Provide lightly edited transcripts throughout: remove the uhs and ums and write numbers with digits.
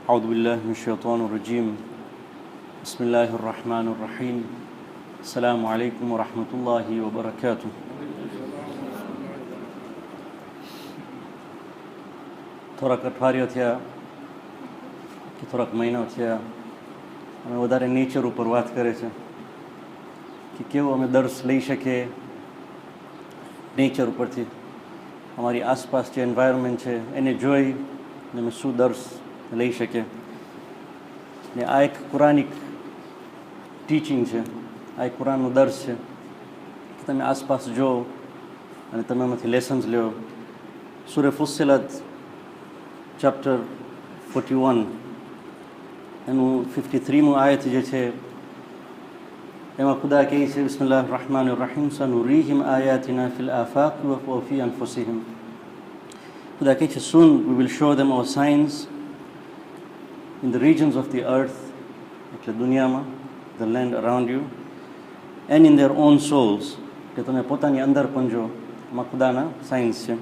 أعوذ بالله من الشيطان الرجيم بسم الله الرحمن الرحيم السلام عليكم ورحمة الله وبركاته. થોડાક અઠવાડિયા થયા કે થોડાક મહિના થયા અમે વધારે નેચર ઉપર વાત કરે છે કે કેવો અમે દર્શ લઈ શકીએ નેચર ઉપરથી, અમારી આસપાસ જે એન્વાયરમેન્ટ છે એને જોઈ અને અમે શું દર્શ લઈ શકીએ. ને આ એક કુરાનિક ટીચિંગ છે, આ એક કુરાનનો દર્શ છે કે તમે આસપાસ જો અને તમે એમાંથી લેસન્સ લ્યો. સૂરે ફુસ્સિલત ચેપ્ટર 41 એનું 53મું આયત જે છે એમાં ખુદા કહે છે બિસ્મિલ્લાહ રહમાન રહીમ સનુરીહિમ આયાતિના ફિલ આફાક વ ફી અનફુસિહિમ. ખુદા કહે છે soon we will show them our signs in the regions of the earth, એટલે દુનિયામાં, the land around you, and in their own souls, કે તમે પોતાની અંદર પણ જો, એમાં ખુદાના સાઇન્સ છે.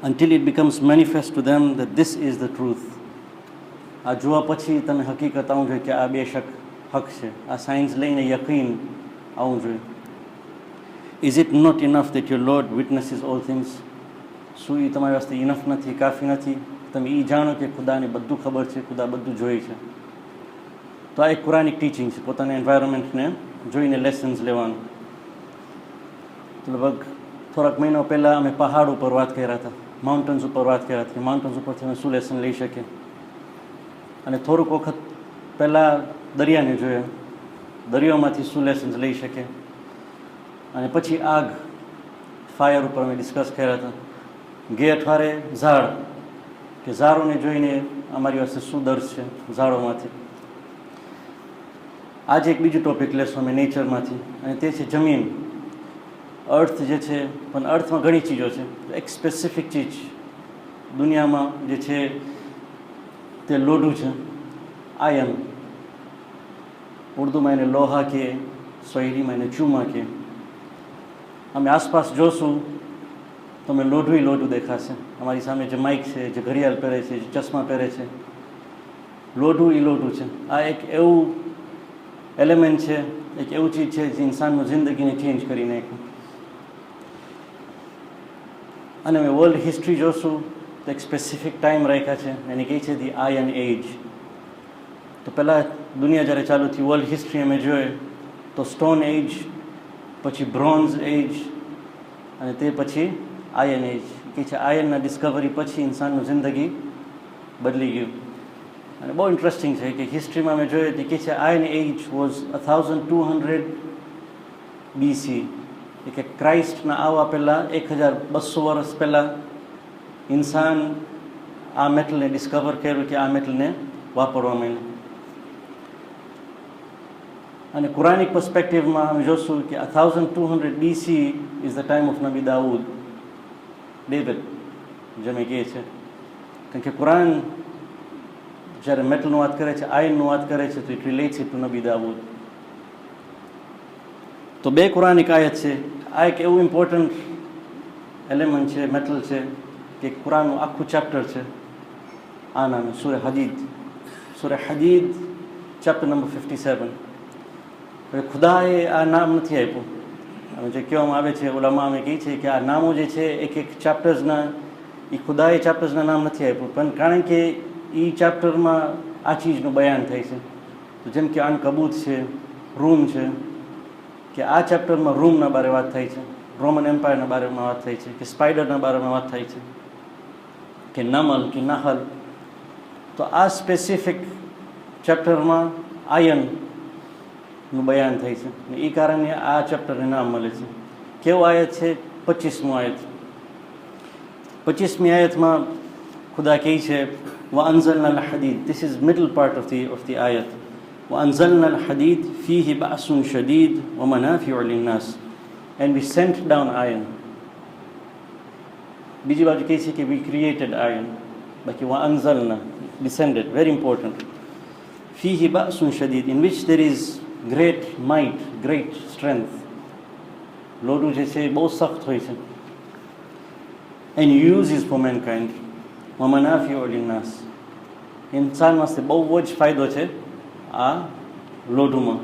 Until it becomes manifest to them that this is the truth. આ જોવા પછી તમે હકીકત આવવું જોઈએ કે આ બેશક હક છે. આ સાયન્સ લઈને યકીન આવવું જોઈએ. Is it not enough that your Lord witnesses all things? શું એ તમારી વાસ્તે ઇનફ નથી, કાફી નથી? તમે એ જાણો કે ખુદાને બધું ખબર છે, ખુદા બધું જોઈ છે. તો આ એક કુરાનિક ટીચિંગ છે, પોતાના એન્વાયરમેન્ટને જોઈને લેસન્સ લેવાનું. લગભગ થોડાક મહિના પહેલાં અમે પહાડ ઉપર વાત કર્યા હતા, માઉન્ટન્સ ઉપર વાત કર્યા હતા કે માઉન્ટન્સ ઉપરથી અમે શું લેસન લઈ શકીએ. અને થોડુંક વખત પહેલાં દરિયાને જોઈએ, દરિયામાંથી શું લેસન્સ લઈ શકીએ. અને પછી આગ, ફાયર ઉપર અમે ડિસ્કસ કર્યા હતા. ગે અઠવારે ઝાડ, કે ઝાડોને જોઈને અમારી પાસે શું દર્શ છે ઝાડોમાંથી. આજે એક બીજું ટોપિક લેશું અમે નેચરમાંથી, અને તે છે જમીન, અર્થ જે છે. પણ અર્થમાં ઘણી ચીજો છે. એક સ્પેસિફિક ચીજ દુનિયામાં જે છે તે લોઢું છે, આયન. ઉર્દુમાં એને લોહા કહે, સોહિલીમાં એને ચૂમા કહે. અમે આસપાસ જોશું તમે લોઢું લોઢું દેખાશે. અમારી સામે જે માઇક છે, જે ઘડિયાળ પહેરે છે, જે ચશ્મા પહેરે છે, લોઢું એ લોઢું છે. આ એક એવું એલિમેન્ટ છે, એક એવું ચીજ છે જે ઇન્સાનનું જિંદગીને ચેન્જ કરી નાખ્યું. અને અમે વર્લ્ડ હિસ્ટ્રી જોશું તો એક સ્પેસિફિક ટાઈમ રાખ્યા છે, એને કહે છે ધી આયન એજ. તો પહેલાં દુનિયા જ્યારે ચાલુ થઈ, વર્લ્ડ હિસ્ટ્રી અમે જોઈએ તો સ્ટોન એજ, પછી બ્રોન્ઝ એજ, અને તે પછી આયન એજ. કે છે આયનના ડિસ્કવરી પછી ઇન્સાનનું જિંદગી બદલી ગયું. અને બહુ ઇન્ટરેસ્ટિંગ છે કે હિસ્ટ્રીમાં અમે જોઈએ તો કે છે આયન એજ વોઝ 1200 BC, કે ક્રાઇસ્ટના આવવા પહેલાં 1200 વર્ષ પહેલાં ઇન્સાન આ મેટલને ડિસ્કવર કર્યું, કે આ મેટલને વાપરવા માંડ્યું. અને કુરાનિક પર્સપેક્ટિવમાં અમે જોશું કે 1200 BC is the time of Nabi Dawood, David, જેમ કહે છે. કારણ કે કુરાન જ્યારે મેટલનું વાત કરે છે, આયનનું વાત કરે છે, તો it relates it to Nabi Dawood. તો બે કુરાનિક આયત છે. આ એક એવું ઇમ્પોર્ટન્ટ એલિમેન્ટ છે, મેટલ છે, કે કુરાનનું આખું ચેપ્ટર છે આ નામે, સૂરે હદીદ. સૂરે Hadid chapter number 57. હવે ખુદાએ આ નામ નથી આપ્યું. હવે જે કહેવામાં આવે છે, ઓલામાં અમે કહીએ છીએ કે આ નામો જે છે એક એક ચેપ્ટર્સના, એ ખુદાએ ચેપ્ટર્સના નામ નથી આપ્યું, પણ કારણ કે એ ચેપ્ટરમાં આ ચીજનું બયાન થાય છે. તો જેમ કે અનકબૂત છે, રૂમ છે, કે આ ચેપ્ટરમાં રૂમના બારે વાત થાય છે, રોમન એમ્પાયરના બારેમાં વાત થાય છે, કે સ્પાઈડરના બારેમાં વાત થાય છે, કે નમલ, કે નહલ. તો આ સ્પેસિફિક ચેપ્ટરમાં આયનનું બયાન થાય છે, અને એ કારણે આ ચેપ્ટરને નામ મળે છે. કેવું આયત છે? 25મું આયત. 25મી આયતમાં ખુદા કહે છે وأنزلنا الحديد. This is middle part of the ayat. وأنزلنا الحديد فيه بأس شديد ومنافع للناس. And we sent down iron. બીજી બાજુ કહે છે કે we created iron. બાકી وأنزلنا, descended, very important. فيه بأس شديد, in which there is great might, great strength. લોઢું જે છે બહુ સખ્ત હોય છે. And uses for mankind. وَمَنَافِعُ لِلنَّاسِ. ઇન્સાન વાસ્તે બહુ જ ફાયદો છે આ લોઢુમાં.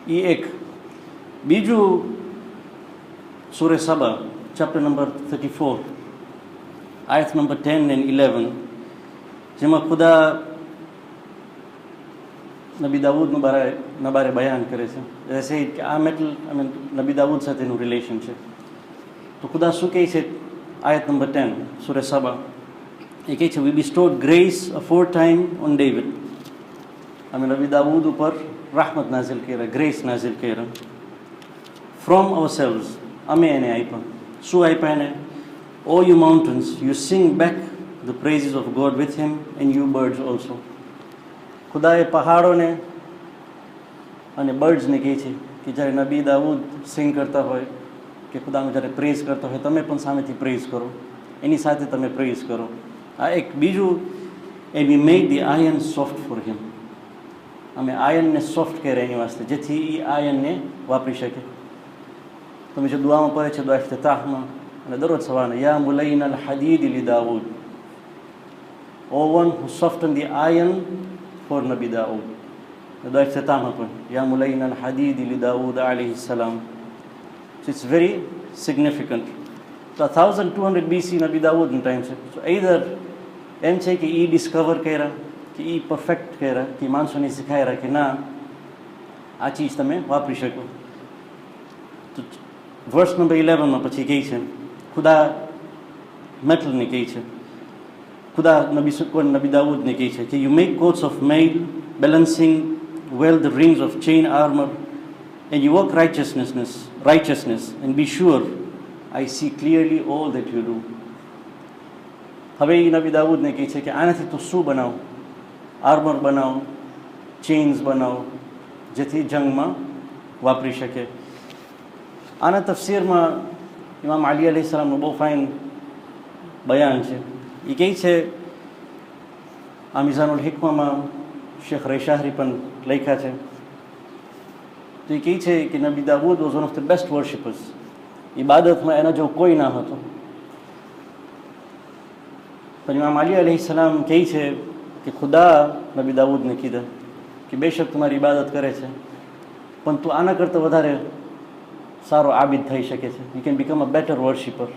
એ એક. બીજું, સૂરે સબા chapter number 34 Ayat number 10 and 11, જેમાં ખુદા નબી દાઉદનું બારે બયાન કરે છે. જૈસે કે આ મેટલ અને નબી દાઉદ સાથેનું રિલેશન છે. તો ખુદા શું કહે છે? આયત નંબર 10 સૂરે સબા, એ કહે છે, વી bestowed grace aforetime on David. અમે નબી દાઉદ ઉપર rahmat નાઝિલ કર્યા, ગ્રેસ નાઝિલ કર્યા. ફ્રોમ ourselves, અમે એને આપ્યા. શું આપ્યા એને? O you mountains, you sing back the praises of God with him, and you birds also. ખુદાએ પહાડોને અને બર્ડ્સને કહે છે કે જ્યારે નબી દાઉદ સિંગ કરતા હોય કે ખુદાનું જ્યારે પ્રેઝ કરતા હોય, તમે પણ સામેથી પ્રેઝ કરો, એની સાથે તમે પ્રેઝ કરો. આ એક. બીજું, and we made the iron soft for him. અમે આયનને સોફ્ટ કર્યા એની વાસ્તે, જેથી એ આયનને વાપરી શકે. તમે જો દુઆમાં પડે છે, દુઆ ઇફ્તિતાહમાં અને દરરોજ સવારે, યા મુલૈન અલ હદીદ લી દાઉદ, O one who soften the iron for Nabi Dawood. દુઆ ઇફ્તિતાહમાં પણ યા મુલૈન અલ હદીદ લી દાઉદ અલૈહિ સલામ. So it's very significant. તો 1200 BC નબી દાઉદનો ટાઈમ છે. સો either એમ છે કે એ ડિસ્કવર કર્યા, કે એ પરફેક્ટ કર્યા, કે માણસોને શીખાયરા કે ના, આ ચીજ તમે વાપરી શકો. તો વર્સ નંબર 11માં પછી કહે છે, ખુદા મેટલને કહે છે, ખુદા નબી દાઉદને કહે છે કે you make coats of mail, balancing well the rings of chain armor, and you work righteousness, and be sure I see clearly all that you do. હવે એ નબી દાઉદને કહે છે કે આનાથી તું શું બનાવ? આર્મર બનાવો, ચેઇન્સ બનાવો, જેથી જંગમાં વાપરી શકે. આના તફસીરમાં ઇમામ અલી અલૈહિસ્સલામનું બહુ ફાઇન બયાન છે. એ કહે છે, આ મિઝાનુલ હિકમામાં શેખ રૈશાહરી પણ લખ્યા છે. તો એ કહે છે કે Nabi Dawood was one of the best worshippers. ઇબાદતમાં એના જેવું કોઈ ના હતો. પણ ઇમામ અલી અલૈહિસ્સલામ કહે છે કે ખુદા નબી દાઉદને કીધા કે બેશક તમારી ઇબાદત કરે છે, પણ તું આના કરતાં વધારે સારો આબિદ થઈ શકે છે. You can become a better worshipper.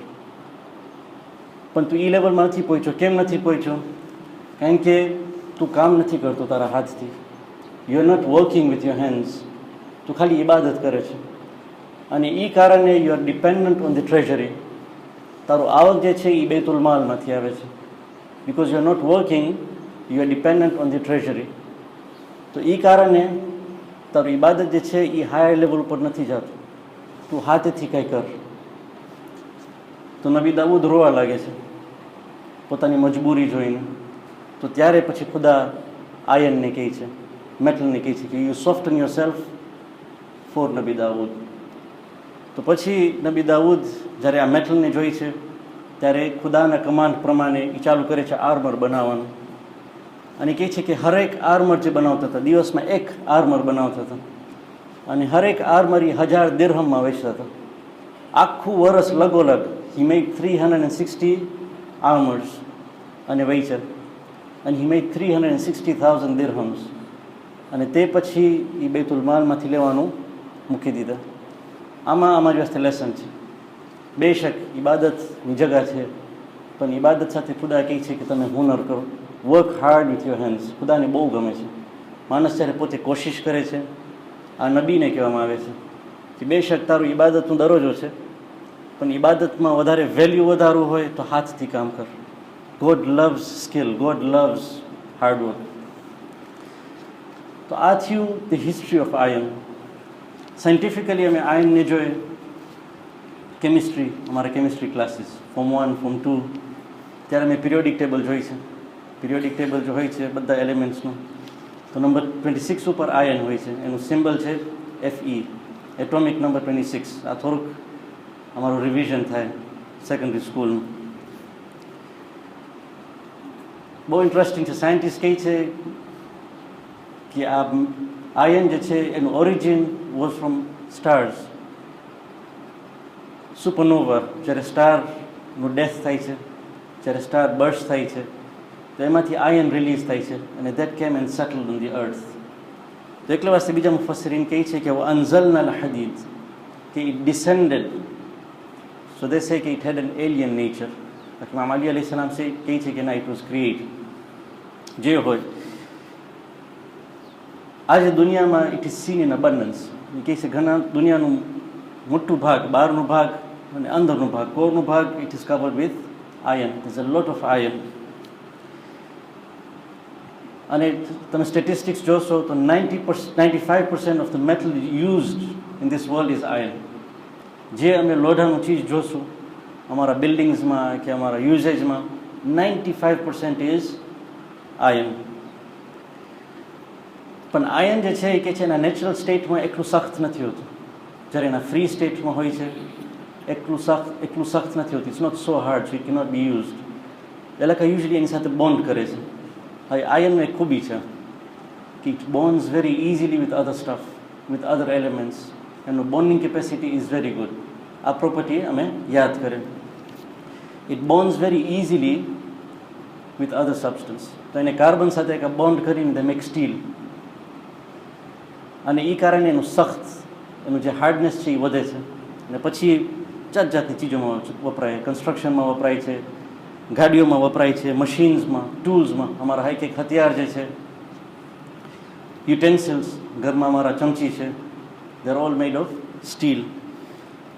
પણ તું એ લેવલમાં નથી પહોંચ્યો. કેમ નથી પહોંચ્યો? કારણ કે તું કામ નથી કરતો તારા હાથથી. You are not working with your hands. તું ખાલી ઇબાદત કરે છે, અને એ કારણે you are dependent on the treasury. તારું આવક જે છે એ બેતુલ માલમાંથી આવે છે. Because you are not working, you are dependent on the treasury. તો એ કારણે તારું ઇબાદત જે છે એ હાયર લેવલ ઉપર નથી જતું. તું હાથેથી કંઈ કર. તો નબી દાઉદ રોવા લાગે છે પોતાની મજબૂરી જોઈને. તો ત્યારે પછી ખુદા આયનને કહે છે, મેટલને કહે છે કે you soften yourself for Nabi Dawood. તો પછી નબી દાઉદ જ્યારે આ મેટલને જોઈ છે, ત્યારે ખુદાના કમાન્ડ પ્રમાણે એ ચાલુ કરે છે આર્મર બનાવવાનું. અને કહે છે કે હરેક આર્મર જે બનાવતા હતા, દિવસમાં એક આર્મર બનાવતા હતા, અને હરેક આર્મર એ 1000 દિરહમમાં વેચતા હતા. આખું વર્ષ લગોલગ હી મેડ 360 આર્મર્સ અને વેચ્યા, અને હી મેડ 360,000 દિરહમ્સ. અને તે પછી એ બેતુલ માલમાંથી લેવાનું મૂકી દીધા. આમાં અમારી વાસ્તે લેસન છે. બેશક ઇબાદતની જગા છે, પણ ઇબાદત સાથે ખુદા કહે છે કે તમે હુનર કરો, work hard with your hands. ખુદાને બહુ ગમે છે માણસ જ્યારે પોતે કોશિશ કરે છે. આ નબીને કહેવામાં આવે છે કે બેશક તારું ઇબાદતનું દરજ્જો છે, પણ ઇબાદતમાં વધારે વેલ્યુ વધારવું હોય તો હાથથી કામ કર. God loves skill, God loves hard work. તો આ થયું the history of iron. Scientifically અમે આયનને જોઈએ. કેમિસ્ટ્રી, અમારા કેમિસ્ટ્રી ક્લાસીસ ફોર્મ 1, ફોર્મ 2, ત્યારે મેં પિરિયોડિક ટેબલ જોઈ છે. પિરિયોડિક ટેબલ જો હોય છે બધા એલિમેન્ટ્સનું, તો નંબર 26 ઉપર આયન હોય છે. એનું સિમ્બલ છે Fe, એટોમિક નંબર 26. આ થોડુંક અમારું રિવિઝન થાય સેકન્ડરી સ્કૂલનું. બહુ ઇન્ટરેસ્ટિંગ છે. સાયન્ટિસ્ટ કહે છે કે આ આયન જે છે એનું origin was from stars. Supernova, જ્યારે સ્ટારનું ડેથ થાય છે, જ્યારે સ્ટાર બર્સ્ટ થાય છે, તો એમાંથી આયન રિલીઝ થાય છે અને દેટ કેમ એન્ડ સેટલ્ડ ઓન ધી અર્થ. તો એકલા વાસ્તે બીજા મુફસ્સિરીન કહે છે કે અનઝલના અલ હદીદ, કે ઇટ ડિસેન્ડેડ. સો દે સે કે it head N alien nature. ઇમામ અલી અલૈહિસ સલામ સે કહે છે કે ના, ઇટ વોઝ ક્રિએટેડ. જે હોય આજે દુનિયામાં it is seen in abundance. એ કહે છે ઘણા દુનિયાનું મોટું ભાગ, બહારનું ભાગ અને અંદરનું ભાગ, કોરનું ભાગ, it is covered with iron. Is a lot of iron. અને તમે સ્ટેટિસ્ટિક્સ જોશો તો 95% of the metal used in this world is iron. જે અમે લોઢાનું ચીજ જોશું અમારા બિલ્ડિંગ્સમાં કે અમારા યુઝેજમાં, 95% ઇઝ આયન. પણ આયન જે છે એ કે છે એના નેચરલ સ્ટેટમાં એટલું સખ્ત નથી હોતું. જ્યારે એના ફ્રી સ્ટેટમાં હોય છે એટલું સખ્ત નથી હોતું. It's not so hard, so it cannot be used. એટલે કે યુઝલી એની સાથે બોન્ડ કરે છે. હવે આયનનું એક ખૂબી છે કે it bonds very easily with other stuff, with other elements. એનું bonding capacity is very good. આ પ્રોપર્ટી અમે યાદ કરીએ. It bonds very easily with other substance. તો એને કાર્બન સાથે એક બોન્ડ કરીને દે મેક સ્ટીલ. અને એ કારણે એનું સખ્ત, એનું જે હાર્ડનેસ છે એ વધે છે. અને પછી જાત જાતની ચીજોમાં વપરાય, કન્સ્ટ્રક્શનમાં વપરાય છે, ગાડીઓમાં વપરાય છે, મશીન્સમાં, ટૂલ્સમાં. અમારા હાઈટેક હથિયાર જે છે, યુટેન્સિલ્સ, ઘરમાં અમારા ચમચી છે, they are all made of steel.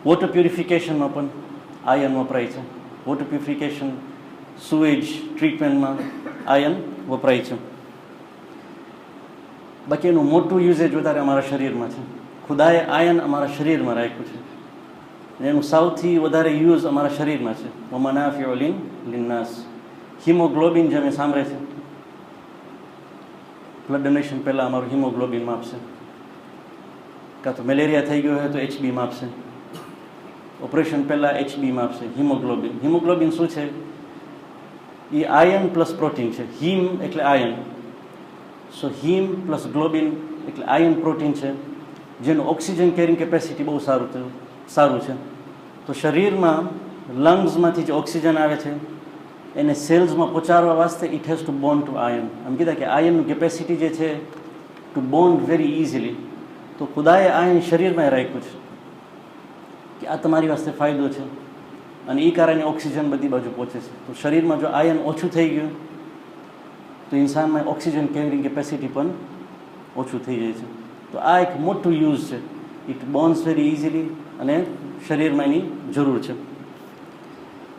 Water પ્યુરિફિકેશનમાં પણ આયન વપરાય છે. વોટર પ્યુરિફિકેશન, સુએજ ટ્રીટમેન્ટમાં આયન વપરાય છે. બાકી એનું મોટું યુઝેજ વધારે અમારા શરીરમાં છે. ખુદાએ આયન અમારા શરીરમાં રાખ્યું છે. એનું સૌથી વધારે યુઝ અમારા શરીરમાં છે. વમનાફિઉ લિન્નાસ. હિમોગ્લોબિન જે અમે સાંભળે છે, બ્લડ ડોનેશન પહેલાં અમારું હિમોગ્લોબિન માપશે. કાં તો મેલેરિયા થઈ ગયો હોય તો HB માપશે. ઓપરેશન પહેલાં HB માપશે, હિમોગ્લોબિન. હિમોગ્લોબિન શું છે? એ આયન પ્લસ પ્રોટીન છે. હિમ એટલે આયન. સો હિમ પ્લસ ગ્લોબિન એટલે આયન પ્રોટીન છે, જેનું ઓક્સિજન કેરિંગ કેપેસિટી બહુ સારું છે. તો શરીરમાં લંગ્સમાંથી જે ઓક્સિજન આવે છે એને સેલ્સમાં પહોંચાડવા વાસ્તે it has to bond to iron. એમ કીધા કે આયનનું કેપેસિટી જે છે ટુ બોન્ડ વેરી ઇઝીલી. તો ખુદાએ આયન શરીરમાં રાખ્યું છે કે આ તમારી વાસ્તે ફાયદો છે. અને એ કારણે ઓક્સિજન બધી બાજુ પહોંચે છે. તો શરીરમાં જો આયન ઓછું થઈ ગયું તો ઇન્સાનમાં ઓક્સિજન કેરિંગ કેપેસિટી પણ ઓછું થઈ જાય છે. તો આ એક મોટું યુઝ છે. ઇટ બોન્ડ્સ વેરી ઇઝીલી અને શરીરમાં એની જરૂર છે.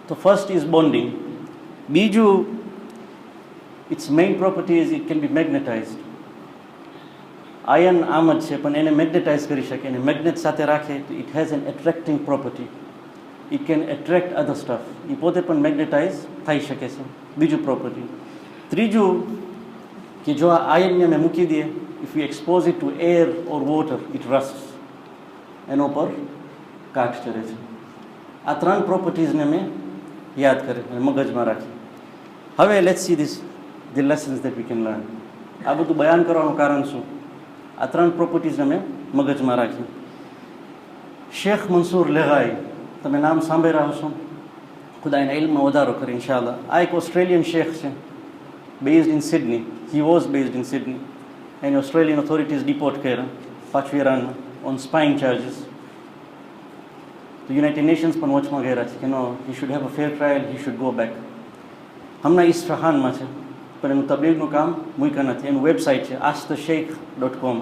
તો ફર્સ્ટ ઇઝ બોન્ડિંગ. બીજું, it's main property is it can be magnetized. Iron આમ જ છે પણ એને મેગ્નેટાઇઝ કરી શકે. એને મેગ્નેટ સાથે રાખે તો it has an attracting property. It can attract other stuff. એ પોતે પણ મેગ્નેટાઇઝ થઈ શકે છે. બીજું પ્રોપર્ટી. ત્રીજું, કે જો આ આયનને અમે મૂકી દઈએ, if you expose it to air or water, it rust. એનો પર કાટ ચડે છે. આ ત્રણ પ્રોપર્ટીઝને અમે યાદ કરીએ અને મગજમાં રાખીએ. હવે let's see the lessons that we can learn. આ બધું બયાન કરવાનું કારણ શું? આ ત્રણ પ્રોપર્ટીઝને અમે મગજમાં રાખીએ. શેખ મંસૂર લેગાઈ, તમે નામ સાંભળી હશો. ખુદા એના ઇલ્મમાં વધારો કરે ઇન્શાઅલ્લાહ. આ એક ઓસ્ટ્રેલિયન શેખ છે, based in Sydney. He was based in Sydney. And Australian authorities deport કર્યા પાછું ઈરાનમાં on spying charges. તો યુનાઇટેડ નેશન્સ પણ વોચમાં ગયા છે કે નો, he should have a fair trial, he should go back. હમણાં ઇસ્ફહાનમાં છે પણ એનું તબલીગનું કામ મૂક્યા નથી. એનું વેબસાઇટ છે askthesheikh.com.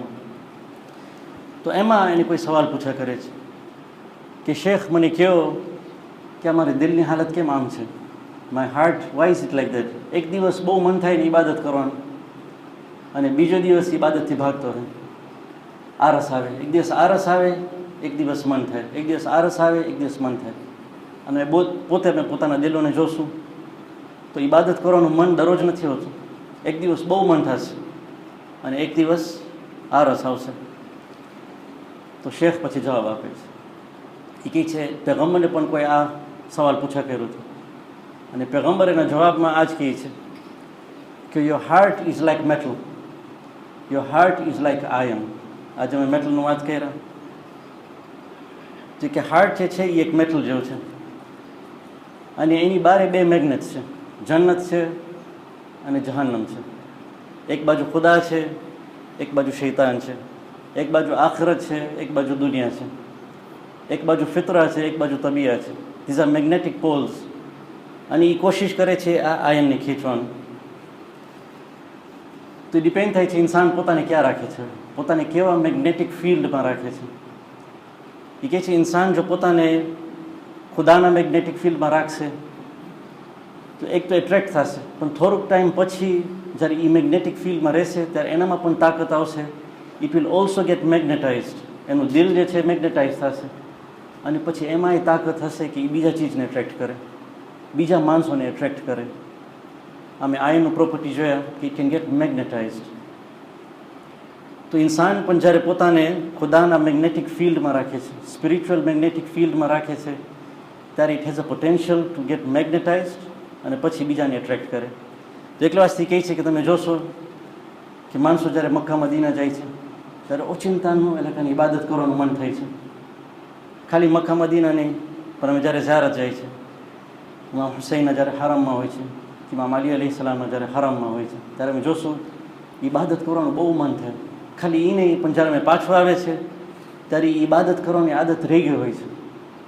તો એમાં એને કોઈ સવાલ પૂછ્યા કરે છે કે શેખ મને કહો કે અમારી દિલની હાલત કેમ આમ છે? My heart, why is it like that? એક દિવસ બહુ મન થાય ને ઇબાદત કરવાનું અને બીજો દિવસ ઇબાદતથી ભાગતો રહે. આરસ આવે, એક દિવસ આરસ આવે, એક દિવસ મન થાય, એક દિવસ આરસ આવે, એક દિવસ મન થાય. અને પોતે મેં પોતાના દિલોને જોશું તો ઇબાદત કરવાનું મન દરરોજ નથી હોતું. એક દિવસ બહુ મન થશે અને એક દિવસ આરસ આવશે. તો શેખ પછી જવાબ આપે છે. એ કહે છે પેગમ્બરને પણ કોઈ આ સવાલ પૂછા કર્યો હતો અને પેગમ્બર એના જવાબમાં આ જ કહે છે કે your heart is like metal, your heart is like iron. આજે અમે મેટલનું વાત કર્યા જે કે હાર્ટ જે છે એ એક મેટલ જેવું છે અને એની બારે બે મેગ્નેટ છે, જન્નત છે અને જહાન્નમ છે. એક બાજુ ખુદા છે, એક બાજુ શૈતાન છે. એક બાજુ આખરત છે, એક બાજુ દુનિયા છે. એક બાજુ ફિતરા છે, એક બાજુ તબિયા છે. These are magnetic poles. અને એ કોશિશ કરે છે આ આયનને ખેંચવાનું. તો ડિપેન્ડ થાય છે ઇન્સાન પોતાને ક્યાં રાખે છે, પોતાને કેવા મેગ્નેટિક ફિલ્ડમાં રાખે છે. એ કહે છે ઇન્સાન જો પોતાને ખુદાના મેગ્નેટિક ફિલ્ડમાં રાખશે તો એક તો એટ્રેક્ટ થશે, પણ થોડુંક ટાઈમ પછી જ્યારે એ મેગ્નેટિક ફિલ્ડમાં રહેશે ત્યારે એનામાં પણ તાકાત આવશે. It will also get magnetized. એનું દિલ જે છે મેગ્નેટાઇઝ થશે, અને પછી એમાં એ તાકાત હશે કે એ બીજા ચીજને એટ્રેક્ટ કરે, બીજા માણસોને એટ્રેક્ટ કરે. અમે આયનનું પ્રોપર્ટી જોયા કે ઇટ કેન ગેટ મેગ્નેટાઇઝડ. તો ઇન્સાન પણ જ્યારે પોતાને ખુદાના મેગ્નેટિક ફિલ્ડમાં રાખે છે, સ્પિરિચ્યુઅલ મેગ્નેટિક ફિલ્ડમાં રાખે છે, ત્યારે it has a potential to get magnetized અને પછી બીજાને એટ્રેક્ટ કરે. તો એકલા વાસ્તી કહે છે કે તમે જોશો કે માણસો જ્યારે મક્કા મદીના જાય છે ત્યારે ઓચિંતાનું એલાકાની ઇબાદત કરવાનું મન થાય છે. ખાલી મક્કા મદીના નહીં, પણ અમે જ્યારે ઝિયારત જાય છે, ઇમામ હુસૈનના જ્યારે હરામમાં હોય છે, ઇમામ અલી અલૈહિ સલામના જ્યારે હરામમાં હોય છે, ત્યારે અમે જોશું ઇબાદત કરવાનું બહુ મન થાય. ખાલી એ નહીં, પણ જ્યારે અમે પાછું આવે છે ત્યારે ઇબાદત કરવાની આદત રહી ગઈ હોય છે.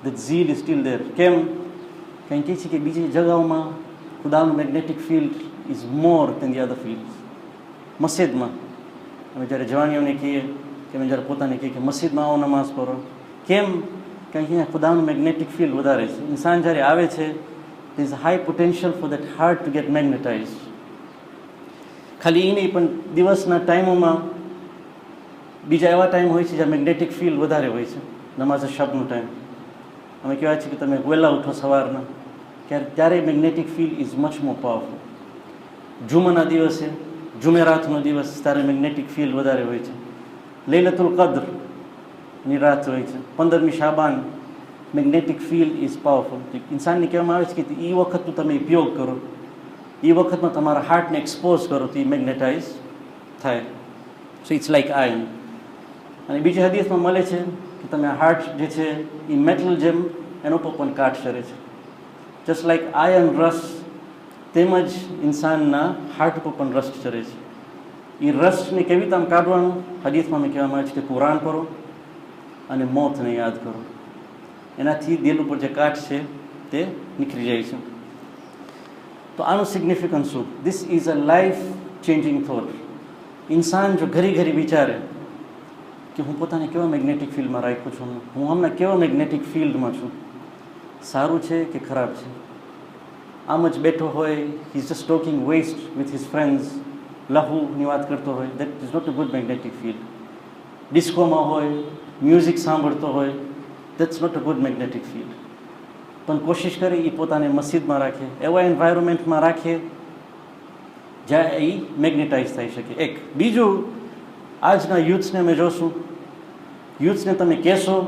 The zeal is still there. કેમ? કંઈ કહે છે કે બીજી જગાઓમાં ખુદાનું magnetic field is more than the other fields. મસ્જિદમાં અમે જ્યારે જવાનીઓને કહીએ કે અમે જ્યારે પોતાને કહીએ કે મસ્જિદમાં આવો નમાઝ પઢો. કેમ? કારણ કે અહીંયા ખુદાનું મેગ્નેટિક ફિલ્ડ વધારે છે. ઇન્સાન જ્યારે આવે છે there is a high potential for that heart to get magnetized. ખાલી એ નહીં, પણ દિવસના ટાઈમોમાં બીજા એવા ટાઈમ હોય છે જ્યાં મેગ્નેટિક ફિલ્ડ વધારે હોય છે. નમાઝ શબનો ટાઈમ અમે કહેવાય છે કે તમે વહેલા ઉઠો સવારના, ત્યારે magnetic field is much more powerful. જુમાના દિવસે, જુમેરાતનો દિવસ, ત્યારે મેગ્નેટિક ફિલ્ડ વધારે હોય છે. લૈલતુલ કદ્રની રાત હોય છે, 15મી શાબાન, મેગ્નેટિક ફિલ્ડ ઇઝ પાવરફુલ. ઇન્સાનને કહેવામાં આવે છે કે એ વખતનો તમે ઉપયોગ કરો, એ વખતમાં તમારા હાર્ટને એક્સપોઝ કરો તો એ મેગ્નેટાઇઝ થાય. So it's like iron. અને બીજી હદીસમાં મળે છે કે તમે હાર્ટ જે છે એ મેટલ જેમ એનો ઉપર પણ કાટ કરે છે. જસ્ટ લાઇક આયન રસ, તેમજ ઇન્સાનના હાર્ટ ઉપર પણ રસ્ટ ચરે છે. એ રસ્ટને કેવી રીતે આમ કાઢવાનું? હદીસમાં મેં કહેવામાં આવે છે કે કુરાન પઢો અને મોતને યાદ કરો. એનાથી દિલ ઉપર જે કાટ છે તે નીકળી જાય છે. તો આનું સિગ્નિફિકન્સ શું? This is a life changing thought. ઇન્સાન જો ઘડી ઘડી વિચારે કે હું પોતાને કેવા મેગ્નેટિક ફિલ્ડમાં રાખું છું, હું હમણાં કેવા મેગ્નેટિક ફિલ્ડમાં છું, સારું છે કે ખરાબ છે, આમ જ બેઠો હોય, he is just talking waste with his friends, લહુની વાત કરતો હોય, that is not a good magnetic field. ડિસ્કોમાં હોય, મ્યુઝિક સાંભળતો હોય, that's not a good magnetic field. પણ કોશિશ કરી એ પોતાને મસ્જિદમાં રાખે, એવા એન્વાયરમેન્ટમાં રાખે જ્યાં એ મેગ્નેટાઇઝ થઈ શકે. એક બીજું, આજના યુથ્સને અમે જોશું, યુથ્સને તમે કહેશો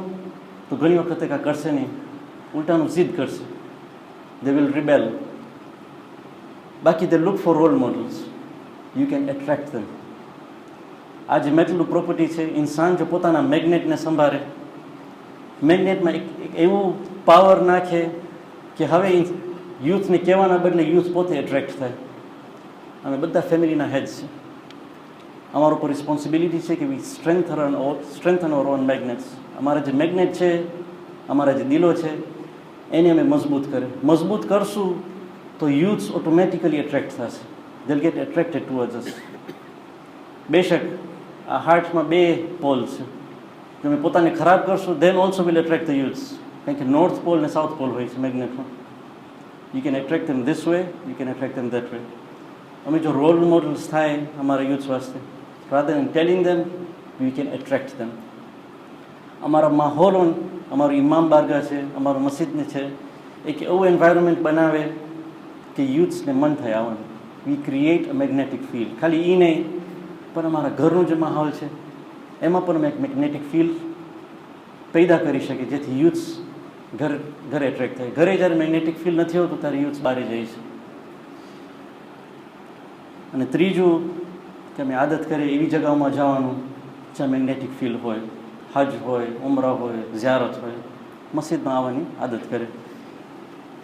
તો ઘણી વખતે કાંઈ કરશે નહીં, ઉલટાનું જીદ કરશે. They will rebel. બાકી they look for role models. You can attract them. આ જે મેટલનું પ્રોપર્ટી છે, ઇન્સાન જો પોતાના મેગ્નેટને સંભાળે, મેગ્નેટમાં એક એવું પાવર નાખે કે હવે યુથને કહેવાના બદલે યુથ પોતે એટ્રેક્ટ થાય. અમે બધા ફેમિલીના હેડ્સ છે, અમારા ઉપર રિસ્પોન્સિબિલિટી છે કે વી સ્ટ્રેન્થન અવર ઓન મેગ્નેટ્સ. અમારા જે મેગ્નેટ છે, અમારા જે દિલો છે, એને અમે મજબૂત કરે. મજબૂત કરશું તો યુથ્સ ઓટોમેટિકલી એટ્રેક્ટ થશે. દે ગેટ એટ્રેક્ટેડ ટુવર્ડ્સ અસ. બેશક આ હાર્ટમાં બે પોલ છે. જો અમે પોતાને ખરાબ કરશું then also will attract the youths. કારણ કે નોર્થ પોલ ને સાઉથ પોલ હોય છે મેગ્નેટમાં. You can attract them this way, you can attract them that way. અમે જો રોલ મોડલ્સ થાય અમારા યુથ્સ વાસ્તે, rather than telling them, we can attract them. અમારા માહોલ, અમારું ઇમામ બારગાહ છે, અમારું મસ્જિદને છે, એક એવું એન્વાયરમેન્ટ બનાવે કે યુથ્સને મન થાય આવવાનું. વી ક્રિએટ અ મેગ્નેટિક ફિલ્ડ. ખાલી એ નહીં, પણ અમારા ઘરનું જે માહોલ છે એમાં પણ અમે એક મેગ્નેટિક ફિલ્ડ પેદા કરી શકીએ, જેથી યુથ્સ ઘરે એટ્રેક્ટ થાય. ઘરે જ્યારે મેગ્નેટિક ફિલ્ડ નથી હોતું ત્યારે યુથ્સ બહાર જાય છે. અને ત્રીજું કે અમે આદત કરીએ એવી જગાઓમાં જવાનું જ્યાં મેગ્નેટિક ફિલ્ડ હોય. હજ હોય, ઉમરા હોય, ઝિયારત હોય, મસ્જિદમાં આવવાની આદત કરે.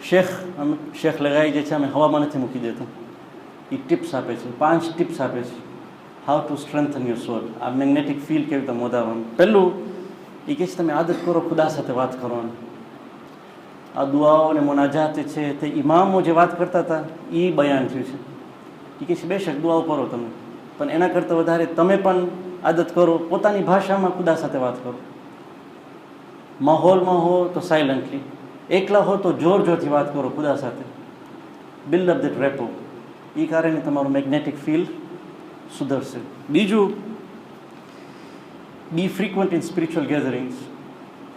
શેખ લગાવી જે છે અમે હવામાં નથી મૂકી દેતા. એ ટિપ્સ આપે છે, 5 ટિપ્સ આપે છે, હાઉ ટુ સ્ટ્રેન્થન યોર સોલ. આ મેગ્નેટિક ફીલ્ડ કેવી રીતે મોદાવાનું. પહેલું એ કહે છે તમે આદત કરો ખુદા સાથે વાત કરવાની. આ દુઆઓ અને મુનાજાત છે તે ઇમામો જે વાત કરતા હતા એ બયાન થયું છે. એ કહે છે બેશક દુઆઓ કરો તમે, પણ એના કરતાં વધારે તમે પણ આદત કરો પોતાની ભાષામાં ખુદા સાથે વાત કરો. માહોલમાં હો તો સાયલન્ટલી, એકલા હો તો જોર જોરથી વાત કરો ખુદા સાથે. Build up that rapport. એ કારણે તમારું મેગ્નેટિક ફીલ્ડ સુધરશે. બીજું, be frequent in spiritual gatherings.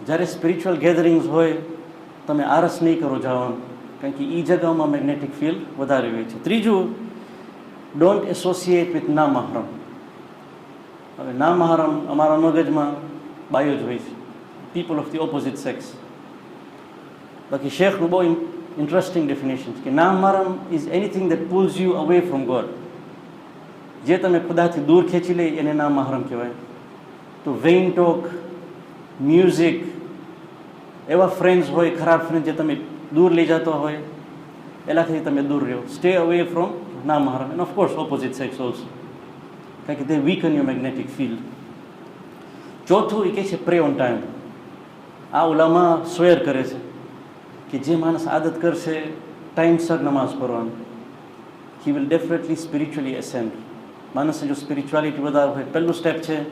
જ્યારે સ્પિરિચ્યુઅલ ગેધરિંગ્સ હોય તમે આરસ નહીં કરો જવાનું, કારણ કે એ જગ્યાઓમાં મેગ્નેટિક ફીલ્ડ વધારે હોય છે. ત્રીજું, ડોન્ટ એસોસિએટ વિથ ના મહરમ. હવે ના મહરમ અમારા મગજમાં બાયો જ હોય છે, people of the opposite sex. બાકી શેખનું બહુ ઇન્ટરેસ્ટિંગ ડેફિનેશન છે કે ના મહરમ is anything that pulls you away from God. જે તમે ખુદાથી દૂર ખેંચી લે એને ના મહરમ કહેવાય. તો વેઇન ટોક, મ્યુઝિક, એવા ફ્રેન્ડ્સ હોય ખરાબ ફ્રેન્ડ જે તમે દૂર લઈ જતો હોય એનાથી તમે દૂર રહો. સ્ટે અવે ફ્રોમ ના મહરમ and of course opposite sex also, કારણ કે તે વીકન યોર મેગ્નેટિક ફીલ્ડ. ચોથું એ કહે છે પ્રે ઓન ટાઈમ. આ ઉલામા સ્વેર કરે છે કે જે માણસ આદત કરશે ટાઈમસર નમાઝ પઢવાની, હી વિલ ડેફિનેટલી સ્પિરિચ્યુઅલી એસેન્ડ. માણસને જો સ્પિરિચ્યુઆલિટી વધારે હોય પહેલું સ્ટેપ છે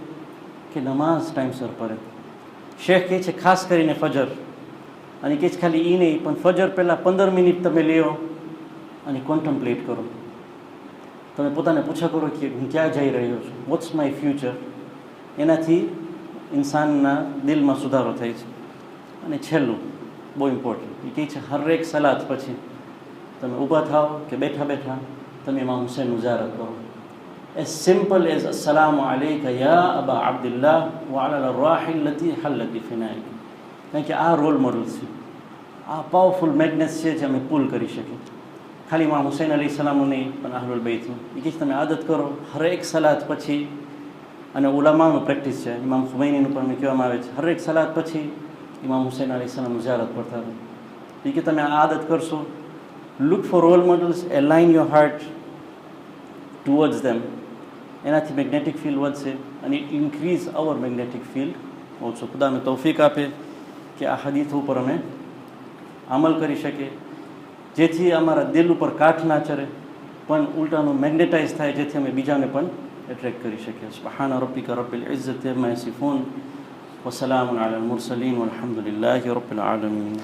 કે નમાઝ ટાઈમસર પડે. શેખ કહે છે ખાસ કરીને ફજર, અને કહે છે ખાલી એ નહીં પણ ફજર પહેલાં 15 મિનિટ તમે લ્યો અને કોન્ટમ્પ્લેટ કરો. તમે પોતાને પૂછા કરો કે હું ક્યાં જઈ રહ્યો છું, વોટ્સ માય ફ્યુચર. એનાથી ઇન્સાનના દિલમાં સુધારો થાય છે. અને છેલ્લું બહુ ઇમ્પોર્ટન્ટ, એ કહે છે હરેક સલાત પછી તમે ઊભા થાઓ કે બેઠા બેઠા તમે ઇમામ હુસૈનનું ઝિયારત કરો. એઝ સિમ્પલ એઝ અસ્સલામુ અલૈકા યા અબા અબ્દુલ્લાહ વ અલા અર-રાહિ અલ્લતી હલ્લત બિફિનાઇક. કારણ કે આ રોલ મોડલ છે, આ પાવરફુલ મેગ્નેટ છે જે અમે પુલ કરી શકીએ. ખાલી ઇમામ હુસૈન અલૈહિ સલામનું નહીં પણ અહલુલ બૈતનું. એ કહે તમે આદત કરો હરેક સલાત પછી, અને ઉલામાનું પ્રેક્ટિસ છે, ઇમામ ખુમૈનીનું પણ કહેવામાં આવે છે, હરેક સલાત પછી ઇમામ હુસૈન અલૈહિ સલામનું ઝિયારત પડતા હોય. એ કે તમે આ આદત કરશો, look for role models, align your heart towards them. એનાથી મેગ્નેટિક ફીલ્ડ વધશે અને it increase our magnetic field ઓછો. ખુદાને તૌફીક આપે કે આ હદીથ ઉપર અમે અમલ કરી શકીએ, જેથી અમારા દિલ ઉપર કાઠ ના ચરે પણ ઉલટાનું મેગ્નેટાઇઝ થાય, જેથી અમે બીજાને પણ એટ્રેક્ટ કરી શકીએ. સુબ્હાન રબ્બિકા રબ્બિલ ઇઝ્ઝતિ અમ્મા યસિફૂન વસલામુન અલલ મુરસલીન વલહમદુલિલ્લાહિ રબ્બિલ આલમીન.